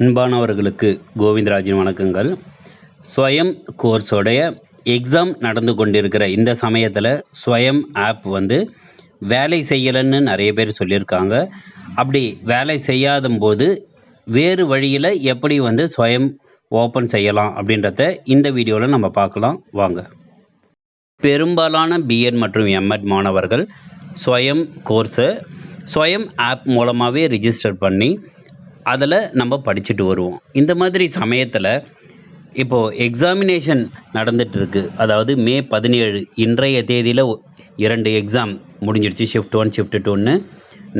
அன்பானவர்களுக்கு கோவிந்தராஜின் வணக்கங்கள். ஸ்வயம் கோர்ஸோடைய எக்ஸாம் நடந்து கொண்டிருக்கிற இந்த சமயத்தில் ஸ்வயம் ஆப் வேலை செய்யலைன்னு நிறைய பேர் சொல்லியிருக்காங்க. அப்படி வேலை செய்யாத போது வேறு வழியில் எப்படி ஸ்வயம் ஓப்பன் செய்யலாம் அப்படின்றத இந்த வீடியோவில் நம்ம பார்க்கலாம் வாங்க. பெரும்பாலான பிஎட் மற்றும் எம்எட் மாணவர்கள் ஸ்வயம் கோர்ஸை ஸ்வயம் ஆப் மூலமாகவே ரிஜிஸ்டர் பண்ணி அதில் நம்ம படிச்சுட்டு வருவோம். இந்த மாதிரி சமயத்தில் இப்போது எக்ஸாமினேஷன் நடந்துகிட்ருக்கு. அதாவது மே 17 இன்றைய தேதியில் 2 எக்ஸாம் முடிஞ்சிடுச்சு. ஷிஃப்ட் 1 ஷிஃப்ட் 2ன்னு.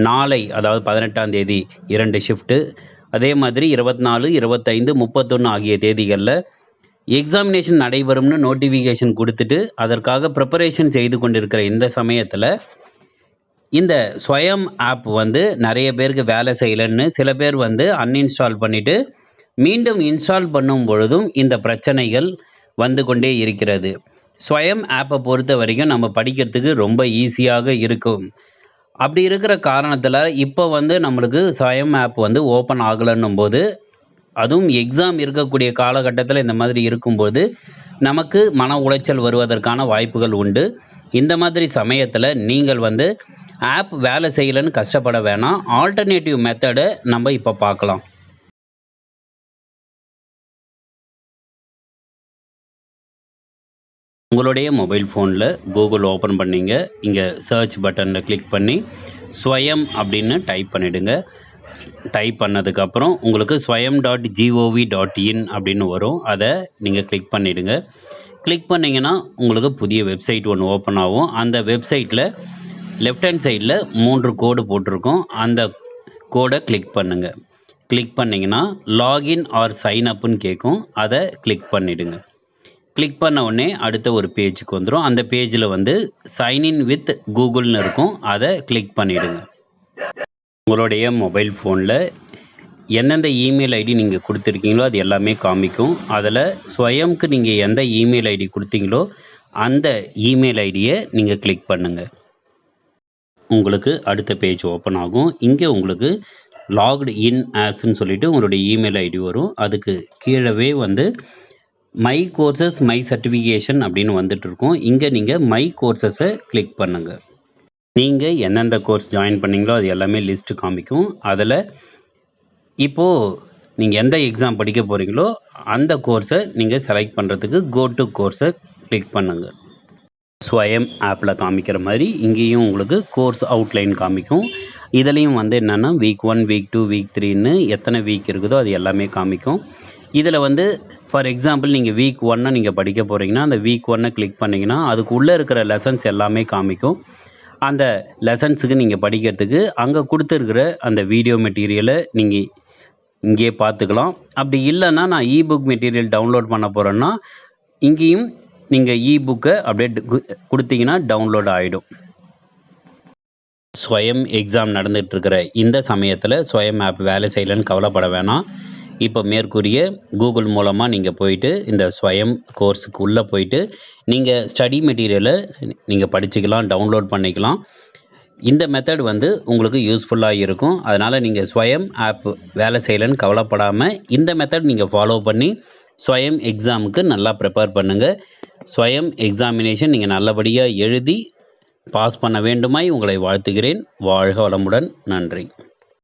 நாளை அதாவது 18ஆம் தேதி 2 ஷிஃப்ட்டு. அதே மாதிரி 24, 25, 31 ஆகிய தேதிகளில் எக்ஸாமினேஷன் நடைபெறும்னு நோட்டிஃபிகேஷன் கொடுத்துட்டு அதற்காக ப்ரிப்பரேஷன் செய்து கொண்டிருக்கிற இந்த சமயத்தில் இந்த ஸ்வயம் ஆப் நிறைய பேருக்கு வேலை செய்யலைன்னு சில பேர் அன்இன்ஸ்டால் பண்ணிவிட்டு மீண்டும் இன்ஸ்டால் பண்ணும் பொழுதும் இந்த பிரச்சனைகள் வந்து கொண்டே இருக்கிறது. ஸ்வயம் ஆப்பை பொறுத்த வரைக்கும் நம்ம படிக்கிறதுக்கு ரொம்ப ஈஸியாக இருக்கும். அப்படி இருக்கிற காரணத்தில் இப்போ நம்மளுக்கு ஸ்வயம் ஆப் ஓப்பன் ஆகலைன்னும் போது, அதுவும் எக்ஸாம் இருக்கக்கூடிய காலகட்டத்தில் இந்த மாதிரி இருக்கும்போது நமக்கு மன உளைச்சல் வருவதற்கான வாய்ப்புகள் உண்டு. இந்த மாதிரி சமயத்தில் நீங்கள் ஆப் வேலை செய்யலைன்னு கஷ்டப்பட வேணாம். ஆல்டர்னேட்டிவ் மெத்தடை நம்ம இப்போ பார்க்கலாம். உங்களுடைய மொபைல் ஃபோனில் கூகுள் ஓப்பன் பண்ணிங்க. இங்கே சர்ச் பட்டனில் கிளிக் பண்ணி ஸ்வயம் அப்படின்னு டைப் பண்ணிவிடுங்க. டைப் பண்ணதுக்கப்புறம் உங்களுக்கு swayam.gov.in அப்படின்னு வரும். அதை நீங்கள் கிளிக் பண்ணிவிடுங்க. கிளிக் பண்ணிங்கன்னா உங்களுக்கு புதிய வெப்சைட் ஒன்று ஓப்பன் ஆகும். அந்த வெப்சைட்டில் லெஃப்ட் ஹேண்ட் சைடில் 3 கோடு போட்டிருக்கோம். அந்த கோடை கிளிக் பண்ணுங்கள். கிளிக் பண்ணிங்கன்னா லாகின் ஆர் சைன் அப்புன்னு கேட்கும். அதை கிளிக் பண்ணிவிடுங்க. கிளிக் பண்ண உடனே அடுத்த ஒரு பேஜுக்கு வந்துடும். அந்த பேஜில் சைன்இன் வித் கூகுள்னு இருக்கும். அதை கிளிக் பண்ணிவிடுங்க. உங்களுடைய மொபைல் ஃபோனில் எந்தெந்த இமெயில் ஐடி நீங்கள் கொடுத்துருக்கீங்களோ அது எல்லாமே காமிக்கும். அதில் ஸ்வயம்க்கு நீங்கள் எந்த இமெயில் ஐடி கொடுத்தீங்களோ அந்த இமெயில் ஐடியை நீங்கள் கிளிக் பண்ணுங்கள். உங்களுக்கு அடுத்த பேஜ் ஓப்பன் ஆகும். இங்கே உங்களுக்கு லாக்டு இன் ஆஸ்ன்னு சொல்லிவிட்டு உங்களுடைய இமெயில் ஐடி வரும். அதுக்கு கீழவே மை கோர்சஸ் மை சர்டிஃபிகேஷன் அப்படின்னு வந்துட்டுருக்கோம். இங்கே நீங்கள் மை கோர்சஸை கிளிக் பண்ணுங்கள். நீங்கள் எந்தெந்த கோர்ஸ் ஜாயின் பண்ணிங்களோ அது எல்லாமே லிஸ்ட்டு காமிக்கும். அதில் இப்போது நீங்கள் எந்த எக்ஸாம் படிக்க போகிறீங்களோ அந்த கோர்ஸை நீங்கள் செலக்ட் பண்ணுறதுக்கு கோ டு கோர்ஸை கிளிக் பண்ணுங்கள். ஸ்வயம் ஆப்பில் காமிக்கிற மாதிரி இங்கேயும் உங்களுக்கு கோர்ஸ் அவுட்லைன் காமிக்கும். இதுலேயும் என்னென்னா வீக் 1, வீக் 2, வீக் 3ன்னு எத்தனை வீக் இருக்குதோ அது எல்லாமே காமிக்கும். இதில் ஃபார் எக்ஸாம்பிள் நீங்கள் வீக் 1 நீங்கள் படிக்க போகிறீங்கன்னா அந்த வீக் 1 கிளிக் பண்ணிங்கன்னா அதுக்கு உள்ளே இருக்கிற லெசன்ஸ் எல்லாமே காமிக்கும். அந்த லெசன்ஸுக்கு நீங்கள் படிக்கிறதுக்கு அங்கே கொடுத்துருக்கிற அந்த வீடியோ மெட்டீரியலை நீங்கள் இங்கேயே பார்த்துக்கலாம். அப்படி இல்லைன்னா நான் இபுக் மெட்டீரியல் டவுன்லோட் பண்ண போகிறேன்னா இங்கேயும் நீங்கள் இபுக்கை அப்படியே கொடுத்தீங்கன்னா டவுன்லோட் ஆகிடும். ஸ்வயம் எக்ஸாம் நடந்துகிட்ருக்கிற இந்த சமயத்தில் ஸ்வயம் ஆப் வேலை செய்யலைன்னு கவலைப்பட வேணாம். இப்போ மேற்கூறிய கூகுள் மூலமாக நீங்கள் போயிட்டு இந்த ஸ்வயம் கோர்ஸுக்கு உள்ளே போயிட்டு நீங்கள் ஸ்டடி மெட்டீரியலை நீங்கள் படிச்சுக்கலாம், டவுன்லோட் பண்ணிக்கலாம். இந்த மெத்தட் உங்களுக்கு யூஸ்ஃபுல்லாக இருக்கும். அதனால் நீங்கள் ஸ்வயம் ஆப் வேலை செய்யலைன்னு கவலைப்படாமல் இந்த மெத்தட் நீங்கள் ஃபாலோ பண்ணி ஸ்வயம் எக்ஸாமுக்கு நல்லா ப்ரிப்பேர் பண்ணுங்கள். ஸ்வயம் எக்ஸாமினேஷன் நீங்கள் நல்லபடியாக எழுதி பாஸ் பண்ண வேண்டுமாய் உங்களை வாழ்த்துகிறேன். வாழ்க வளமுடன். நன்றி.